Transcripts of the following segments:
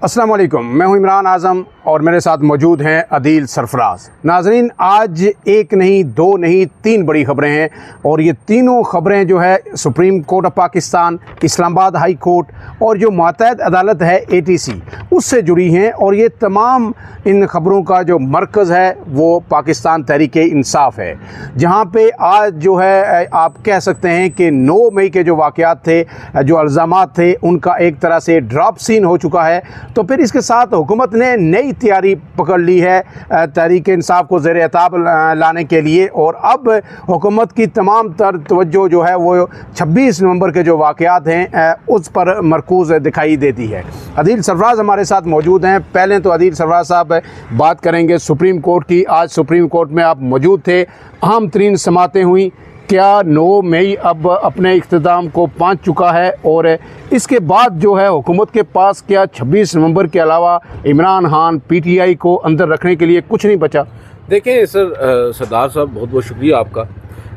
अस्सलाम वालेकुम, मैं हूं इमरान आज़म और मेरे साथ मौजूद हैं अदील सरफराज। नाज़रीन, आज एक नहीं, दो नहीं, तीन बड़ी ख़बरें हैं और ये तीनों ख़बरें जो है supreme court of Pakistan, Islamabad high court और जो मातहत अदालत है ATC उससे जुड़ी हैं। और ये तमाम इन ख़बरों का जो मरकज़ है वो पाकिस्तान तहरीक इंसाफ है, जहाँ पे आज जो है आप कह सकते हैं कि 9 मई के जो वाक़यात थे, जो इल्ज़ामात थे, उनका एक तरह से ड्रॉप सीन हो चुका है। तो फिर इसके साथ हुकूमत ने नई तैयारी पकड़ ली है तहरीक इंसाफ को ज़ेर एताब लाने के लिए। और अब हुकूमत की तमाम तर तवज्जो जो है वो 26 नवंबर के जो वाक़यात हैं उस पर मरकूज़ दिखाई देती है। अदील सरफराज हमारे साथ मौजूद हैं। पहले तो अदील सरफराज साहब बात करेंगे सुप्रीम कोर्ट की। आज सुप्रीम कोर्ट में आप मौजूद थे, अहम तरीन समातें हुई। क्या 9 मई अब अपने इख्तिताम को पहुंच चुका है और इसके बाद जो है हुकूमत के पास क्या 26 नवंबर के अलावा इमरान खान PTI को अंदर रखने के लिए कुछ नहीं बचा? देखें सरदार साहब, बहुत बहुत शुक्रिया आपका।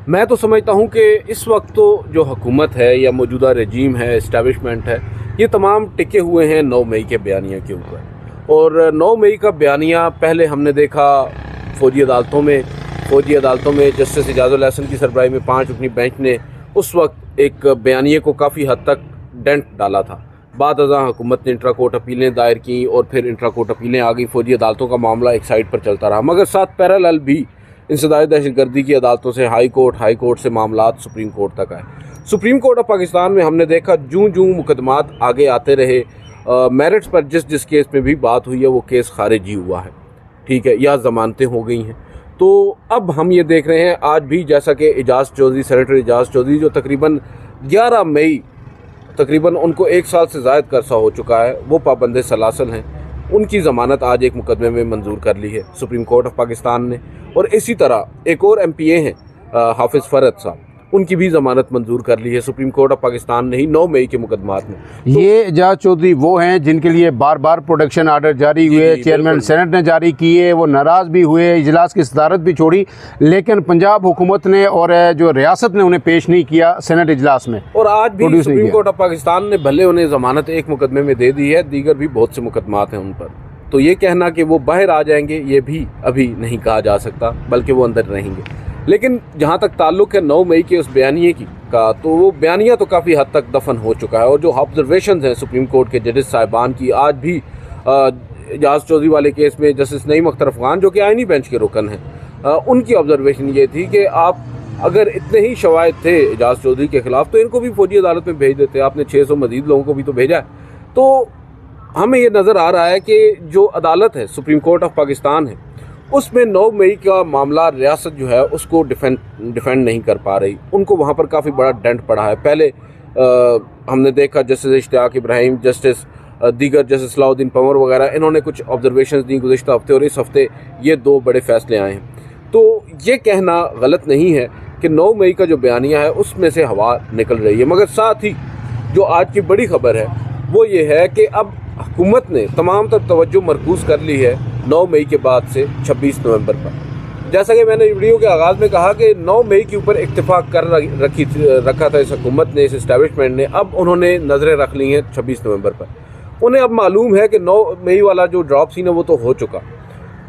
मैं तो समझता हूं कि इस वक्त तो जो हुकूमत है या मौजूदा रजीम है, इस्टेब्लिशमेंट है, ये तमाम टिके हुए हैं 9 मई के बयानिया के ऊपर। और 9 मई का बयानिया पहले हमने देखा फौजी अदालतों में जस्टिस इजाज़ुल एहसन की सरबराही में 5 रुकनी बेंच ने उस वक्त एक बयानिए को काफ़ी हद तक डेंट डाला था। बाद अज़ां हुकूमत ने इंट्रा कोर्ट अपीलें दायर की और फिर इंट्रा कोर्ट अपीलें आ गई। फौजी अदालतों का मामला एक साइड पर चलता रहा, मगर साथ पैरेलल भी इंसदाद दहशतगर्दी की अदालतों से हाई कोर्ट से मामला सुप्रीम कोर्ट तक आए। सुप्रीम कोर्ट ऑफ पाकिस्तान में हमने देखा जूं मुकदमात आगे आते रहे, मेरिट्स पर जिस केस में भी बात हुई है वो केस खारिज ही हुआ है, ठीक है, या ज़मानतें हो गई हैं। तो अब हम ये देख रहे हैं आज भी, जैसा कि सेनेटर एजाज चौधरी जो तकरीबन 11 मई तकरीबन उनको 1 साल से ज़ायद का अरसा हो चुका है, वो पाबंद सलासल हैं, उनकी ज़मानत आज एक मुकदमे में मंजूर कर ली है सुप्रीम कोर्ट ऑफ पाकिस्तान ने। और इसी तरह एक और MPA हैं हाफिज़ फरद साहब, उनकी भी ज़मानत मंजूर कर ली है सुप्रीम कोर्ट ऑफ पाकिस्तान ने ही 9 मई के मुकदमात में। तो ये एजाज चौधरी वो हैं जिनके लिए बार बार प्रोटेक्शन आर्डर जारी हुए, चेयरमैन सेनेट ने जारी किए, वो नाराज़ भी हुए, इजलास की सदारत भी छोड़ी, लेकिन पंजाब हुकूमत ने और जो रियासत ने उन्हें पेश नहीं किया सेनेट इजलास में। और आज भी सुप्रीम कोर्ट ऑफ पाकिस्तान ने भले उन्हें ज़मानत एक मुकदमे में दे दी है, दीगर भी बहुत से मुकदमात हैं उन पर। तो ये कहना कि वो बाहर आ जाएंगे ये भी अभी नहीं कहा जा सकता, बल्कि वो अंदर रहेंगे। लेकिन जहाँ तक ताल्लुक़ है 9 मई के उस बयानिए का, तो वो बयानिया तो काफ़ी हद तक दफन हो चुका है। और जो ऑब्जर्वेशंस हैं सुप्रीम कोर्ट के जजेस साहिबान की, आज भी एजाज चौधरी वाले केस में जस्टिस नईम अख्तर अफगान जो कि आईनी बेंच के रुकन हैं, उनकी ऑब्जर्वेशन ये थी कि आप अगर इतने ही शवाहिद थे एजाज चौधरी के ख़िलाफ़ तो इनको भी फौजी अदालत में भेज देते, आपने 600 मजीद लोगों को भी तो भेजा है। तो हमें ये नज़र आ रहा है कि जो अदालत है सुप्रीम कोर्ट ऑफ पाकिस्तान है, उसमें 9 मई का मामला रियासत जो है उसको डिफेंड नहीं कर पा रही, उनको वहाँ पर काफ़ी बड़ा डेंट पड़ा है। पहले हमने देखा जस्टिस इश्तियाक इब्राहिम, दीगर जस्टिस सलाउद्दीन पंवर वगैरह, इन्होंने कुछ ऑब्जर्वेशंस दी गुज़िश्ता हफ्ते, और इस हफ्ते ये 2 बड़े फैसले आए हैं। तो ये कहना गलत नहीं है कि 9 मई का जो बयानिया है उसमें से हवा निकल रही है, मगर साथ ही जो आज की बड़ी खबर है वो ये है कि अब हुकूमत ने तमाम तर तवज्जो मरकूज़ कर ली है 9 मई के बाद से 26 नवंबर पर। जैसा कि मैंने वीडियो के आगाज़ में कहा कि 9 मई के ऊपर इत्तेफाक कर रखा था इस हुकूमत ने, इस इस्टेब्लिशमेंट ने, अब उन्होंने नज़रें रख ली हैं 26 नवंबर पर। उन्हें अब मालूम है कि 9 मई वाला जो ड्रॉप सीन है वो तो हो चुका,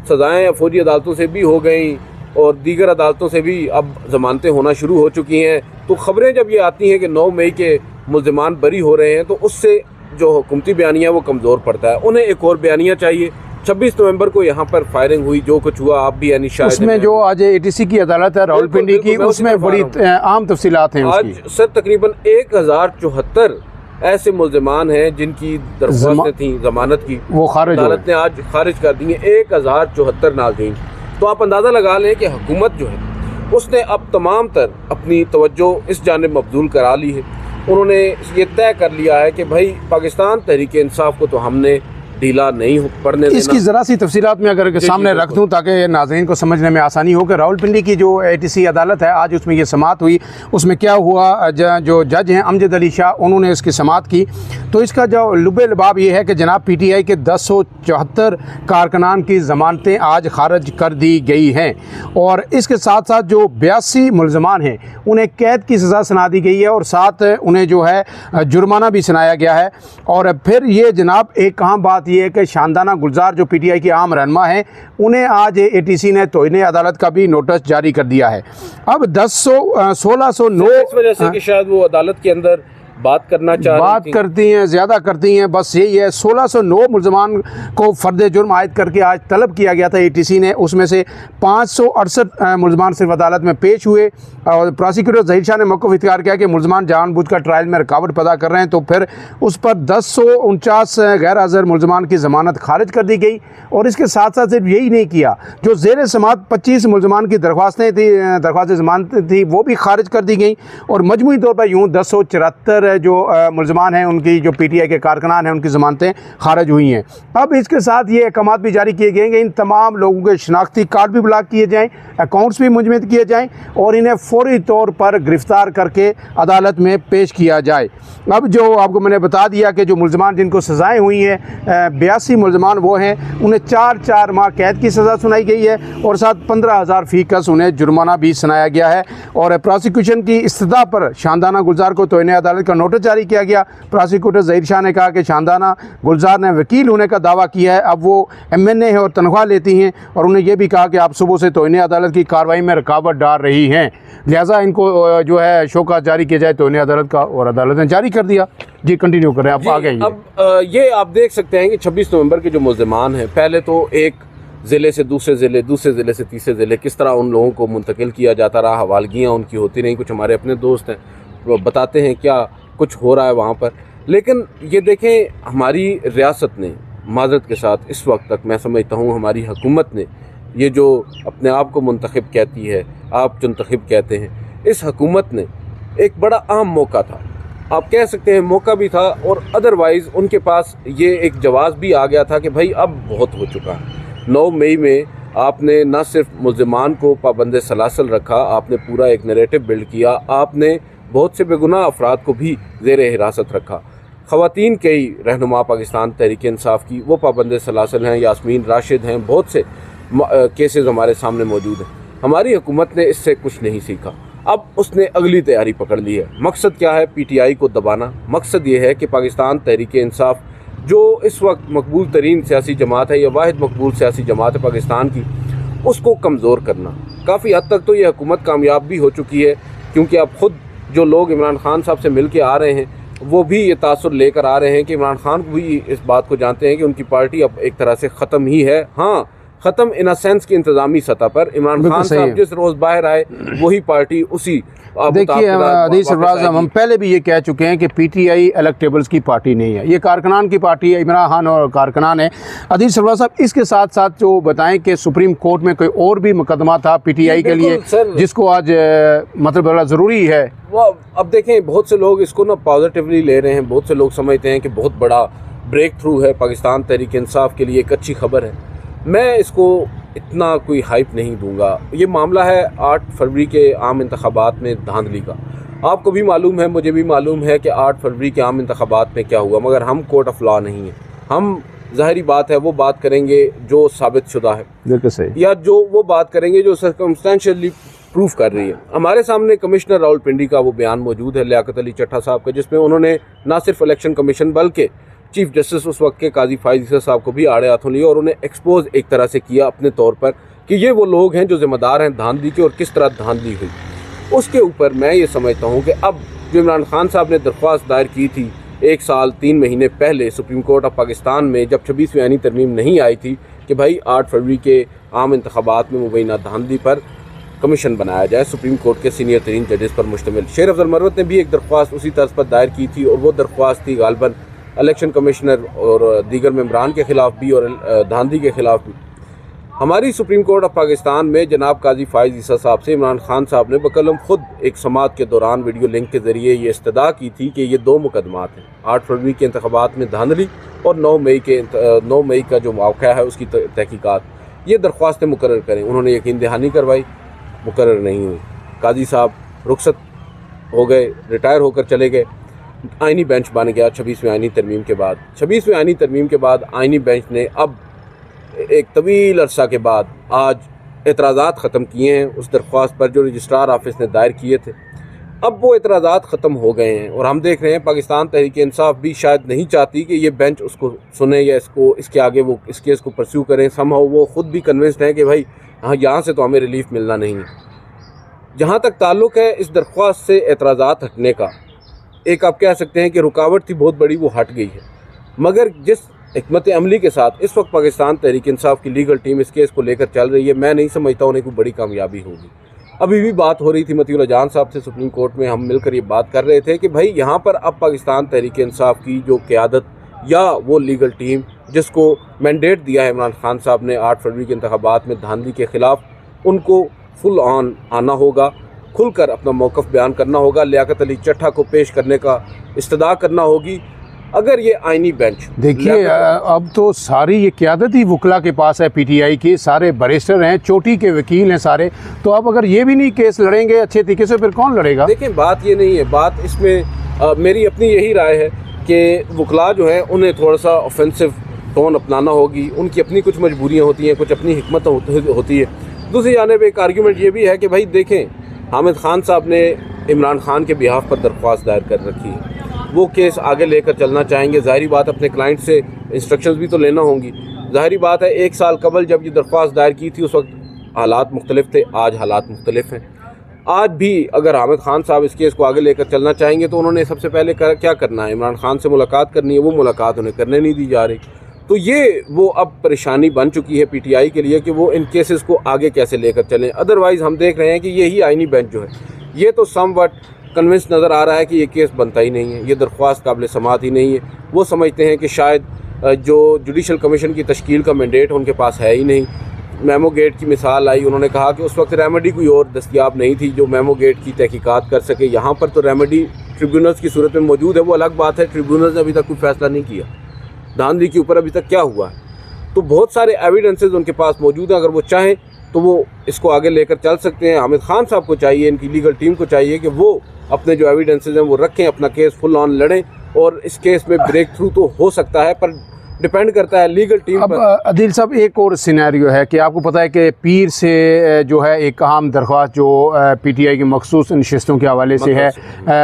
सज़ाएँ फौजी अदालतों से भी हो गई और दीगर अदालतों से भी अब ज़मानतें होना शुरू हो चुकी हैं। तो ख़बरें जब ये आती हैं कि 9 मई के मुल्ज़िमान बरी हो रहे हैं तो उससे जो हुकूमती बयानिया वो कमज़ोर पड़ता है। उन्हें एक और बयानिया चाहिए। 26 नवंबर को यहाँ पर फायरिंग हुई, जो कुछ हुआ आप भी यानी शायद उसमें जो आज ATC की अदालत है रावलपिंडी की, उसमें बड़ी अहम तफसीलात हैं। आज सर तकरीबन 1074 ऐसे मुल्ज़िमान हैं जिनकी दरख्वास्तें थी ज़मानत की, वो अदालत ने आज खारिज कर दी हैं। 1074 नाज़रीन। तो आप अंदाज़ा लगा लें कि हुकूमत जो है उसने अब तमाम तर अपनी तवज्जो इस जानिब मबज़ूल करा ली है। उन्होंने ये तय कर लिया है कि भाई पाकिस्तान तहरीक इंसाफ को तो हमने ढीला नहीं पड़ने देना। इसकी ज़रा सी तफसीलात में अगर सामने रख दूँ ताकि नाज़रीन को समझने में आसानी हो कि रावलपिंडी की जो ATC अदालत है आज उसमें ये समात हुई, उसमें क्या हुआ, जो जज हैं अमजद अली शाह, उन्होंने इसकी समात की। तो इसका जो लुबे लबाब ये है कि जनाब PTI के 1074 कारकुनान की ज़मानतें आज खारिज कर दी गई हैं और इसके साथ साथ जो 82 मुल्ज़मान हैं उन्हें कैद की सज़ा सुना दी गई है और साथ उन्हें जो है जुर्माना भी सुनाया गया है। और फिर ये जनाब एक अहम बात बात यह है कि शानदाना गुलजार जो पीटीआई की आम रहनुमा है, उन्हें आज एटीसी ने तौहीन अदालत का भी नोटिस जारी कर दिया है। अब 1609 इस वजह से कि शायद वो अदालत के अंदर बात करना बात करती हैं, ज़्यादा करती हैं, बस यही है। 1609 मुलजमान को फ़र्द जुर्म आयद करके आज तलब किया गया था एटीसी ने, उसमें से 568 मुलजमान सिर्फ अदालत में पेश हुए और प्रोसिक्यूटर ज़हीर शाह ने मौक़िफ़ इख्तियार किया कि मुलजमान जानबूझकर ट्रायल में रुकावट पैदा कर रहे हैं, तो फिर उस पर 1049 गैर हाज़िर मुलजमान की ज़मानत खारिज कर दी गई। और इसके साथ साथ सिर्फ यही नहीं किया, जो ज़ेर समात 25 मुलजमान की दरख्वास्तें थी, दरख्वास्त ज़मानत थी, वो भी खारिज कर दी गई और मजमूई तौर पर यूँ 1074 जो मुलजमान हैं, उनकी जो पीटीआई के कारकुनान हैं, उनकी ज़मानतें खारिज हुई हैं। अब इसके साथ ये अहकामात भी जारी किए गए कि इन तमाम लोगों के शनाख्ती कार्ड भी ब्लॉक किए जाएँ, अकाउंट्स भी मुंजमद किए जाएँ और इन्हें फौरी तौर पर गिरफ़्तार करके अदालत में पेश किया जाए। अब जो आपको मैंने बता दिया कि जो मुलजमान जिनको सज़ाएँ हुई हैं, 82 मुलजमान वो हैं, उन्हें 4 माह कैद की सज़ा सुनाई गई है और साथ 15,000 फ़ी कस उन्हें जुर्माना भी सुनाया गया है। और प्रोसिक्यूशन की इस्तदा पर शानदाना गुलजार को तौहीन अदालत का नोटिस जारी किया गया। प्रोसिक्यूटर ज़हीर शाह ने कहा कि शानदाना गुलजार ने वकील होने का दावा किया है, अब वो MNA है और तनख्वाह लेती हैं, और उन्हें यह भी कहा कि आप सुबह से तौहीन अदालत की कार्रवाई में रुकावट डाल रही हैं, लिहाजा इनको जो है शोकाज जारी किया जाए तौहीन अदालत का, और अदालत ने जारी कर दिया। जी कंटिन्यू कर रहे हैं आप आगे। अब ये आप देख सकते हैं कि 26 नवंबर के जो मुल्ज़िमान हैं, पहले तो एक ज़िले से दूसरे ज़िले से तीसरे ज़िले, किस तरह उन लोगों को मुंतकिल किया जाता रहा, हवालगियाँ उनकी होती रहीं। कुछ हमारे अपने दोस्त हैं वो बताते हैं क्या कुछ हो रहा है वहाँ पर। लेकिन ये देखें, हमारी रियासत ने माज़रत के साथ इस वक्त तक मैं समझता हूँ हमारी हुकूमत ने, ये जो अपने आप को मुंतखब कहती है, आप मुंतखब कहते हैं, इस हुकूमत ने एक बड़ा अहम मौका था, आप कह सकते हैं मौका भी था, और अदरवाइज़ उनके पास ये एक जवाब भी आ गया था कि भाई अब बहुत हो चुका है। 9 मई में आपने न सिर्फ मुल्ज़िमान को पाबंद सलासल रखा, आपने पूरा एक नैरेटिव बिल्ड किया, आपने बहुत से बेगुनाह अफराद को भी ज़ेर हिरासत रखा। ख़वातीन कई रहनुमा पाकिस्तान तहरीक इंसाफ की वो पाबंद सलासल हैं, यास्मीन राशिद हैं, बहुत से केसेस हमारे सामने मौजूद हैं। हमारी हुकूमत ने इससे कुछ नहीं सीखा, अब उसने अगली तैयारी पकड़ ली है। मकसद क्या है? पीटीआई को दबाना। मकसद ये है कि पाकिस्तान तहरीक इंसाफ जो इस वक्त मकबूल तरीन सियासी जमात है, या वाहिद मकबूल सियासी जमात है पाकिस्तान की, उसको कमज़ोर करना। काफ़ी हद तक तो ये हुकूमत कामयाब भी हो चुकी है, क्योंकि अब ख़ुद जो लोग इमरान खान साहब से मिल के आ रहे हैं, वो भी ये तासुर लेकर आ रहे हैं कि इमरान खान भी इस बात को जानते हैं कि उनकी पार्टी अब एक तरह से ख़त्म ही है। हाँ, ख़त्म इन अ सेंस की इंतज़ामी सतह पर। इमरान खान साहब जिस रोज़ बाहर आए वही पार्टी उसी। देखिए अदील सरफराज, हम पहले भी ये कह चुके हैं कि पीटीआई इलेक्टेबल्स की पार्टी नहीं है, ये कारकुनान की पार्टी है, इमरान खान और कारकुनान है। अदील सरफराज साहब, इसके साथ साथ जो बताएं कि सुप्रीम कोर्ट में कोई और भी मुकदमा था पीटीआई के लिए जिसको आज मतलब बड़ा ज़रूरी है। वो अब देखें, बहुत से लोग इसको ना पॉजिटिवली ले रहे हैं, बहुत से लोग समझते हैं कि बहुत बड़ा ब्रेक थ्रू है पाकिस्तान तहरीक इंसाफ के लिए, एक अच्छी खबर है। मैं इसको इतना कोई हाइप नहीं दूंगा। ये मामला है 8 फरवरी के आम इंतखाबात में धांधली का। आपको भी मालूम है, मुझे भी मालूम है कि 8 फरवरी के आम इंतखाबात में क्या हुआ, मगर हम कोर्ट ऑफ लॉ नहीं है। हम ज़ाहिरी बात है वो बात करेंगे जो साबित शुदा है, बिल्कुल सही, या जो वो बात करेंगे जो सर्कमस्टेंशियली प्रूफ कर रही है। हमारे सामने कमिश्नर रावलपिंडी का वो बयान मौजूद है, लियाकत अली चट्टा साहब का, जिसमें उन्होंने न सिर्फ इलेक्शन कमीशन बल्कि चीफ जस्टिस उस वक्त के काजी फायज ईसा साहब को भी आड़े हाथों लिया और उन्हें एक्सपोज एक तरह से किया अपने तौर पर कि ये वो लोग हैं जो जिम्मेदार हैं धांधली के और किस तरह धांधली हुई। उसके ऊपर मैं ये समझता हूँ कि अब जो इमरान खान साहब ने दरख्वास्त दायर की थी 1 साल 3 महीने पहले सुप्रीम कोर्ट ऑफ पाकिस्तान में, जब 26वीं आईनी तरमीम नहीं आई थी कि भाई 8 फरवरी के आम इंतखाबात में मुबैना धांधली पर कमीशन बनाया जाए सुप्रीम कोर्ट के सीनियर तरीन जजेस पर मुश्तमिल। शेर अफजल मरवत ने भी एक दरख्वास्त उसी तर्ज पर दायर की थी, और वो दरख्वास्त थी गालबन इलेक्शन कमिश्नर और दीगर मेंबरान के ख़िलाफ़ भी और धांधली के ख़िलाफ़ भी। हमारी सुप्रीम कोर्ट ऑफ पाकिस्तान में जनाब काजी फायज ईसा साहब से इमरान खान साहब ने बकलम ख़ुद एक समात के दौरान वीडियो लिंक के ज़रिए ये इस्तदा की थी कि ये 2 मुकदमात हैं, 8 फरवरी के इंतखाबात में धांधली और 9 मई का जो वाक़या है उसकी तहकीकात, ये दरख्वास्तें मुकर्रर करें। उन्होंने यकीन दहानी करवाई, मुकर्रर नहीं हुई। काजी साहब रुखसत हो गए, रिटायर होकर चले गए। आइनी बेंच बन गया 26वीं आइनी तरमीम के बाद। 26वीं आइनी तरमीम के बाद आइनी बेंच ने अब एक तवील अरसा के बाद आज एतराज़ात ख़त्म किए हैं उस दरख्वास्त पर जो रजिस्ट्रार ऑफिस ने दायर किए थे। अब वो एतराज़ात ख़त्म हो गए हैं और हम देख रहे हैं पाकिस्तान तहरीक इंसाफ भी शायद नहीं चाहती कि ये बेंच उसको सुने या इसके आगे वो इस केस को परस्यू करें। समहाउ वो ख़ुद भी कन्विंस्ड हैं कि भाई हाँ, यहाँ से तो हमें रिलीफ मिलना नहीं है। जहाँ तक ताल्लुक़ है इस दरख्वास्त से एतराज़ात हटने का, एक आप कह सकते हैं कि रुकावट थी बहुत बड़ी, वो हट गई है। मगर जिस हिकमत अमली के साथ इस वक्त पाकिस्तान तहरीक इंसाफ की लीगल टीम इस केस को लेकर चल रही है, मैं नहीं समझता उन्हें कोई बड़ी कामयाबी होगी। अभी भी बात हो रही थी मतीउल्लाह जान साहब से सुप्रीम कोर्ट में, हम मिलकर ये बात कर रहे थे कि भाई यहाँ पर अब पाकिस्तान तहरीक इंसाफ की जो क़यादत या वो लीगल टीम जिसको मैंडेट दिया है इमरान खान साहब ने 8 फरवरी के इंतखाबात में धांधली के ख़िलाफ़, उनको फुल ऑन आना होगा, खुलकर अपना मौक़िफ़ बयान करना होगा, लियाकत अली चट्ठा को पेश करने का इस्तदा करना होगी। अगर ये आईनी बेंच देखिए, अब तो सारी ये क़यादत ही वकला के पास है, पीटीआई के सारे बैरिस्टर हैं, चोटी के वकील हैं सारे, तो अब अगर ये भी नहीं केस लड़ेंगे अच्छे तरीके से, फिर कौन लड़ेगा? देखिए, बात ये नहीं है, बात इसमें मेरी अपनी यही राय है कि वकला जो है उन्हें थोड़ा सा ऑफेंसिव टोन अपनाना होगी, उनकी अपनी कुछ मजबूरियाँ होती हैं, कुछ अपनी हिकमत होती है। दूसरी जानिब एक आर्ग्यूमेंट ये भी है कि भाई देखें, हामिद खान साहब ने इमरान खान के बिहाफ पर दरख्वास्त दायर कर रखी है, वो केस आगे लेकर चलना चाहेंगे। ज़ाहिरी बात अपने क्लाइंट से इंस्ट्रक्शंस भी तो लेना होंगी। ज़ाहिरी बात है 1 साल कबल जब ये दरख्वास्त दायर की थी उस वक्त हालात मुख्तलिफ थे, आज हालात मुख्तलिफ हैं। आज भी अगर हामिद खान साहब इस केस को आगे लेकर चलना चाहेंगे तो उन्होंने सबसे पहले क्या करना है, इमरान खान से मुलाकात करनी है, वो मुलाकात उन्हें करने नहीं दी जा रही। तो ये वो अब परेशानी बन चुकी है पीटीआई के लिए कि वो इन केसेस को आगे कैसे लेकर चलें। अदरवाइज़ हम देख रहे हैं कि यही आईनी बेंच जो है ये तो समवट कन्विंस नज़र आ रहा है कि ये केस बनता ही नहीं है, ये दरख्वास्त काबिल समाअत ही नहीं है। वो समझते हैं कि शायद जो जुडिशल कमीशन की तश्कील का मैंडेट उनके पास है ही नहीं। मेमो गेट की मिसाल आई, उन्होंने कहा कि उस वक्त रेमेडी कोई और दस्तियाब नहीं थी जो मेमो गेट की तहकीकात कर सके। यहाँ पर तो रेमेडी ट्रिब्यूनल्स की सूरत में मौजूद है, वो अलग बात है, ट्रिब्यूनल्स ने अभी तक कोई फैसला नहीं किया धांधली के ऊपर, अभी तक क्या हुआ है। तो बहुत सारे एविडेंसेस उनके पास मौजूद हैं, अगर वो चाहें तो वो इसको आगे लेकर चल सकते हैं। हामिद खान साहब को चाहिए, इनकी लीगल टीम को चाहिए कि वो अपने जो एविडेंसेस हैं वो रखें, अपना केस फुल ऑन लड़ें, और इस केस में ब्रेक थ्रू तो हो सकता है, पर डिपेंड करता है लीगल टीम पर। अदील साहब, एक और सिनेरियो है कि आपको पता है कि पीर से जो है एक अहम दरख्वास्त जो पीटीआई की मखसूस नशिस्तों के हवाले से है,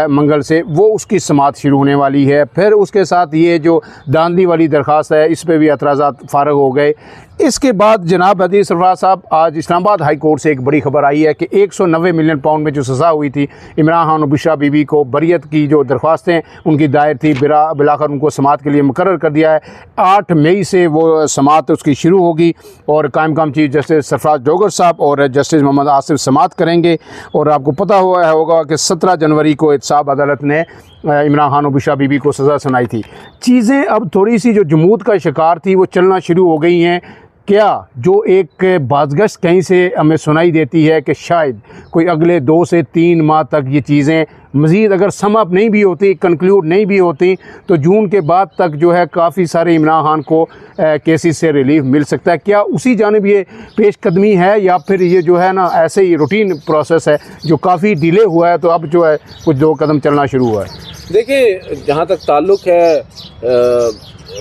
मंगल से, वो उसकी समाअत शुरू होने वाली है। फिर उसके साथ ये जो धांधली वाली दरख्वास्त है इस पर भी एतराज़ात फ़ारग हो गए। इसके बाद जनाब अदील सरफराज साहब, आज इस्लामाबाद हाई कोर्ट से एक बड़ी खबर आई है कि 190 मिलियन पाउंड में जो सज़ा हुई थी इमरान खान और बुशरा बीबी को, बरियत की जो दरख्वास्तें उनकी दायर थी, बिलाकर उनको समाअत के लिए मुकर्रर कर दिया है। 8 मई से वो समाअत उसकी शुरू होगी और कायम काम चीफ जस्टिस सरफराज डोगर साहब और जस्टिस मोहम्मद आसिफ समाअत करेंगे। और आपको पता होगा कि 17 जनवरी को एहतसाब अदालत ने इमरान खान और बुशरा बीबी को सज़ा सुनाई थी। चीज़ें अब थोड़ी सी जो जमूद का शिकार थी वो चलना शुरू हो गई हैं। क्या जो एक बाज़गश्त कहीं से हमें सुनाई देती है कि शायद कोई अगले 2 से 3 माह तक ये चीज़ें मज़ीद अगर सम अप नहीं भी होती, कंक्लूड नहीं भी होती, तो जून के बाद तक जो है काफ़ी सारे इमरान खान को केसेस से रिलीफ मिल सकता है। क्या उसी जानिब ये पेशकदमी है या फिर ये जो है ना ऐसे ही रूटीन प्रोसेस है जो काफ़ी डिले हुआ है, तो अब जो है कुछ 2 कदम चलना शुरू हुआ है? देखिए, जहाँ तक ताल्लुक़ है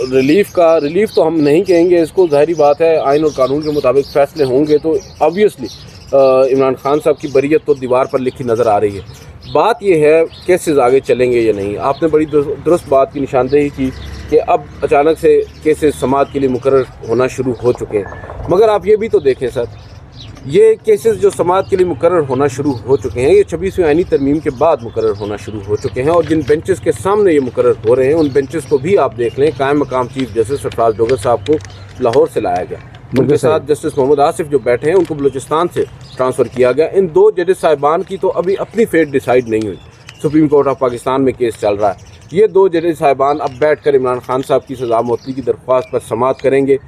रिलीफ तो हम नहीं कहेंगे इसको, ज़ाहिरी बात है आइन और कानून के मुताबिक फ़ैसले होंगे तो ऑब्वियसली इमरान खान साहब की बरियत तो दीवार पर लिखी नज़र आ रही है। बात यह है केसेस आगे चलेंगे या नहीं। आपने बड़ी दुरुस्त बात की निशानदेही की कि अब अचानक से केसेस समाअत के लिए मुकर्रर होना शुरू हो चुके हैं, मगर आप ये भी तो देखें सर, ये केसेस जो समाअत के लिए मुकर्रर होना शुरू हो चुके हैं ये 26वीं आईनी तरमीम के बाद मुकर्रर होना शुरू हो चुके हैं, और जिन बेंचेस के सामने ये मुकर्रर हो रहे हैं उन बेंचेस को भी आप देख लें। कायम मकाम चीफ जस्टिस सरफराज डोगर साहब को लाहौर से लाया गया, उनके साथ जस्टिस मोहम्मद आसिफ जो बैठे हैं उनको बलूचिस्तान से ट्रांसफ़र किया गया। इन 2 जजेस साहिबान की तो अभी अपनी फेट डिसाइड नहीं हुई, सुप्रीम कोर्ट ऑफ पाकिस्तान में केस चल रहा है। ये 2 जजेस साहिबान अब बैठकर इमरान खान साहब की सज़ा मौतली की दरख्वास्त पर समाअत करेंगे।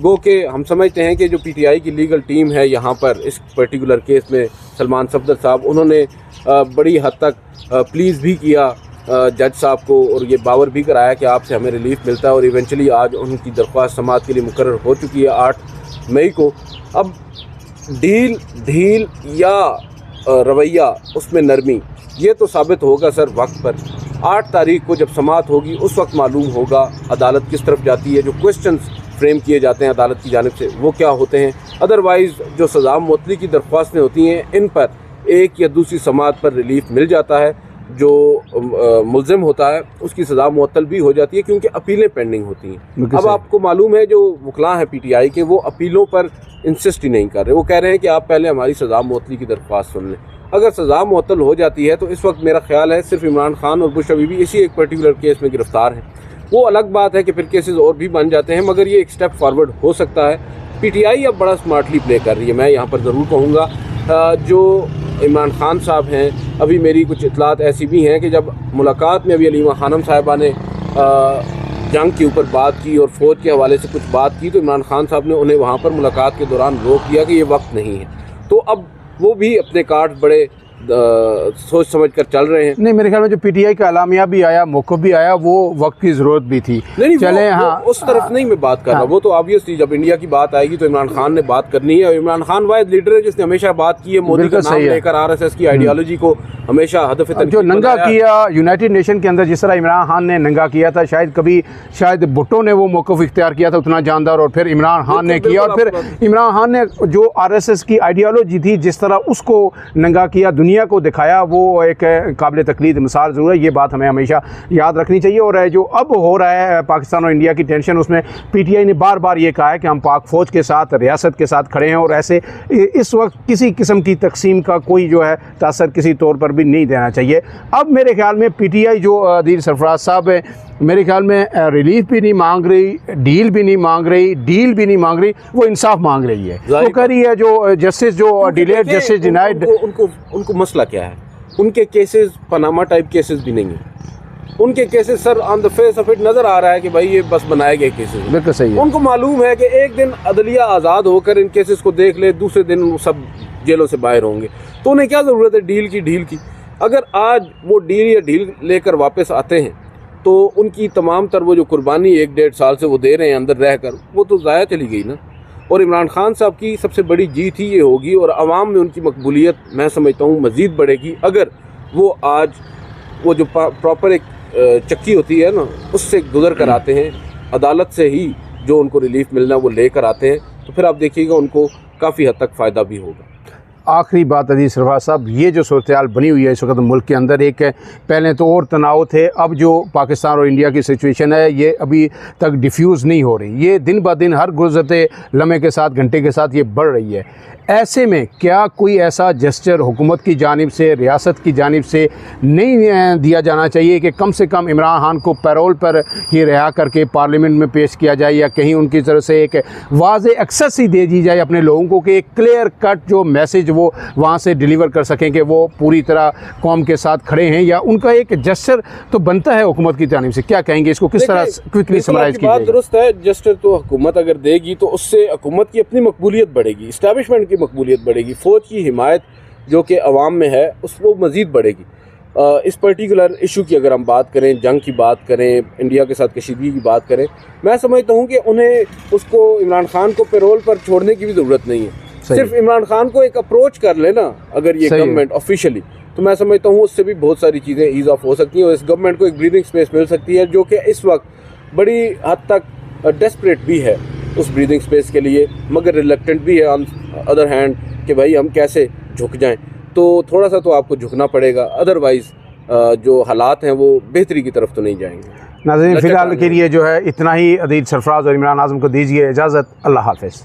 गो के हम समझते हैं कि जो पीटीआई की लीगल टीम है यहाँ पर इस पर्टिकुलर केस में, सलमान सफदर साहब, उन्होंने बड़ी हद तक प्लीज़ भी किया जज साहब को और ये बावर भी कराया कि आपसे हमें रिलीफ मिलता है, और इवेंचुअली आज उनकी दरख्वास्त समाअत के लिए मुकर्रर हो चुकी है 8 मई को। अब ढील या रवैया उसमें नरमी, ये तो साबित होगा सर वक्त पर। 8 तारीख को जब समाअत होगी उस वक्त मालूम होगा अदालत किस तरफ जाती है, जो क्वेश्चंस फ्रेम किए जाते हैं अदालत की जानिब से वो क्या होते हैं। अदरवाइज़ जो सज़ा मुअत्तली की दरख्वास्तें होती हैं इन पर एक या दूसरी समात पर रिलीफ मिल जाता है, जो मुल्ज़िम होता है उसकी सज़ा मुअत्तल भी हो जाती है क्योंकि अपीलें पेंडिंग होती हैं। अब आपको मालूम है जो वकला हैं पीटीआई के, वो अपीलों पर इंसिस्ट ही नहीं कर रहे। वो कह रहे हैं कि आप पहले हमारी सज़ा मुअत्तली की दरख्वास्त सुन लें। अगर सज़ा मुअत्तल हो जाती है तो इस वक्त मेरा ख्याल है सिर्फ इमरान खान और बुश अभी भी इसी एक पर्टिकुलर केस में गिरफ्तार हैं। वो अलग बात है कि फिर केसेस और भी बन जाते हैं, मगर ये एक स्टेप फॉरवर्ड हो सकता है। पीटीआई अब बड़ा स्मार्टली प्ले कर रही है। मैं यहाँ पर ज़रूर कहूँगा जो इमरान खान साहब हैं, अभी मेरी कुछ इतलात ऐसी भी हैं कि जब मुलाकात में अभी अलीमा खानम साहिबा ने जंग के ऊपर बात की और फ़ौज के हवाले से कुछ बात की, तो इमरान खान साहब ने उन्हें वहाँ पर मुलाकात के दौरान रोक दिया कि ये वक्त नहीं है। तो अब वो भी अपने कार्ड बड़े सोच समझ कर चल रहे हैं। नहीं, मेरे ख्याल में जो पीटीआई का एलामिया भी आया, मौक़िफ़ भी आया, वो वक्त की ज़रूरत भी थी। नहीं, चले वो उस तरफ नहीं मैं बात कर रहा। वो तो ऑब्वियसली जब इंडिया की बात आएगी तो इमरान खान ने बात करनी है। और इमरान खान वाहिद लीडर है जिसने हमेशा बात की है मोदी का नाम लेकर आरएसएस की आइडियोलॉजी को हमेशा हदफ जो नंगा किया यूनाइटेड नेशन के अंदर, जिस तरह इमरान खान ने नंगा किया था, शायद भुट्टो ने वो मौक़िफ़ इख्तियार किया था उतना जानदार, और फिर इमरान खान ने किया। और फिर इमरान खान ने जो आरएसएस की आइडियोलॉजी थी जिस तरह उसको नंगा किया, दुनिया को दिखाया, वो एक काबिल तकलीद मिसाल ज़रूर है। ये बात हमें हमेशा याद रखनी चाहिए। और जो अब हो रहा है पाकिस्तान और इंडिया की टेंशन, उसमें पीटीआई ने बार बार ये कहा है कि हम पाक फ़ौज के साथ, रियासत के साथ खड़े हैं, और ऐसे इस वक्त किसी किस्म की तकसीम का कोई जो है तासर किसी तौर पर भी नहीं देना चाहिए। अब मेरे ख्याल में पीटीआई जो अदील सरफराज साहब है, मेरे ख्याल में रिलीफ भी नहीं मांग रही, डील भी नहीं मांग रही, वो इंसाफ मांग रही है। वो कह रही है जो जस्टिस जो डिलेड जस्टिस डिनाइड। उनको मसला क्या है? उनके केसेस पनामा टाइप केसेस भी नहीं है। उनके cases sir on the face of it नजर आ रहा है कि भाई ये बस बनाए गए केसेस। बिल्कुल सही है। उनको मालूम है कि एक दिन अदलिया आज़ाद होकर इन केसेस को देख ले, दूसरे दिन सब जेलों से बाहर होंगे, तो उन्हें क्या ज़रूरत है ढील की। अगर आज वो ढील लेकर वापस आते हैं तो उनकी तमाम तर वो जो कुर्बानी 1-1.5 साल से वो दे रहे हैं अंदर रहकर, वो तो ज़ाया चली गई ना। और इमरान खान साहब की सबसे बड़ी जीत ही ये होगी, और आवाम में उनकी मकबूलियत मैं समझता हूँ मज़ीद बढ़ेगी अगर वो आज वो जो प्रॉपर एक चक्की होती है ना, उससे गुजर कर आते हैं, अदालत से ही जो उनको रिलीफ मिलना वो लेकर आते हैं, तो फिर आप देखिएगा उनको काफ़ी हद तक फ़ायदा भी होगा। आखिरी बात अदील सरफराज साहब, ये जो सूरत-ए-हाल बनी हुई है इस वक्त मुल्क के अंदर, एक पहले तो और तनाव थे, अब जो पाकिस्तान और इंडिया की सिचुएशन है ये अभी तक डिफ्यूज़ नहीं हो रही, ये दिन ब दिन हर गुज़रते लम्हे के साथ, घंटे के साथ ये बढ़ रही है। ऐसे में क्या कोई ऐसा जेस्चर हुकूमत की जानिब से, रियासत की जानिब से नहीं दिया जाना चाहिए कि कम से कम इमरान खान को पैरोल पर ही रिहा करके पार्लियामेंट में पेश किया जाए, या कहीं उनकी तरफ से एक वाज़ेह एक्सेस ही दे दी जाए अपने लोगों को कि एक क्लियर कट जो मैसेज वो वहाँ से डिलीवर कर सकें कि वो पूरी तरह कौम के साथ खड़े हैं, या उनका एक जेस्चर तो बनता है हुकूमत की जानिब से। क्या कहेंगे इसको, किस तरह क्विकली समराइज़ कीजिए? बात दुरुस्त है, जेस्चर तो हुकूमत अगर देगी तो उससे हुकूमत की अपनी मकबूलियत बढ़ेगी, इस्टेब्लिशमेंट की मकबूलियत बढ़ेगी, फ़ौज की हिमायत जो कि अवाम में है उसको मज़ीद बढ़ेगी। इस पर्टिकुलर इशू की अगर हम बात करें, जंग की बात करें, इंडिया के साथ कशीदगी की बात करें, मैं समझता हूँ कि उन्हें उसको इमरान खान को पैरोल पर छोड़ने की भी ज़रूरत नहीं है। सिर्फ इमरान खान को एक अप्रोच कर लेना अगर ये गवर्नमेंट ऑफिशियली, तो मैं समझता हूँ उससे भी बहुत सारी चीज़ें ईज़ ऑफ हो सकती हैं और इस गवर्नमेंट को एक ब्रीदिंग स्पेस मिल सकती है, जो कि इस वक्त बड़ी हद तक डेस्परेट भी है उस ब्रीदिंग स्पेस के लिए, मगर रिलक्टेंट भी है ऑन अदर हैंड कि भाई हम कैसे झुक जाएं। तो थोड़ा सा तो आपको झुकना पड़ेगा, अदरवाइज़ जो हालात हैं वो बेहतरी की तरफ तो नहीं जाएंगे। नाज़रीन, फ़िलहाल के लिए जो है इतना ही। अदील सरफराज और इमरान आज़म को दीजिए इजाज़त। अल्लाह हाफ़िज़।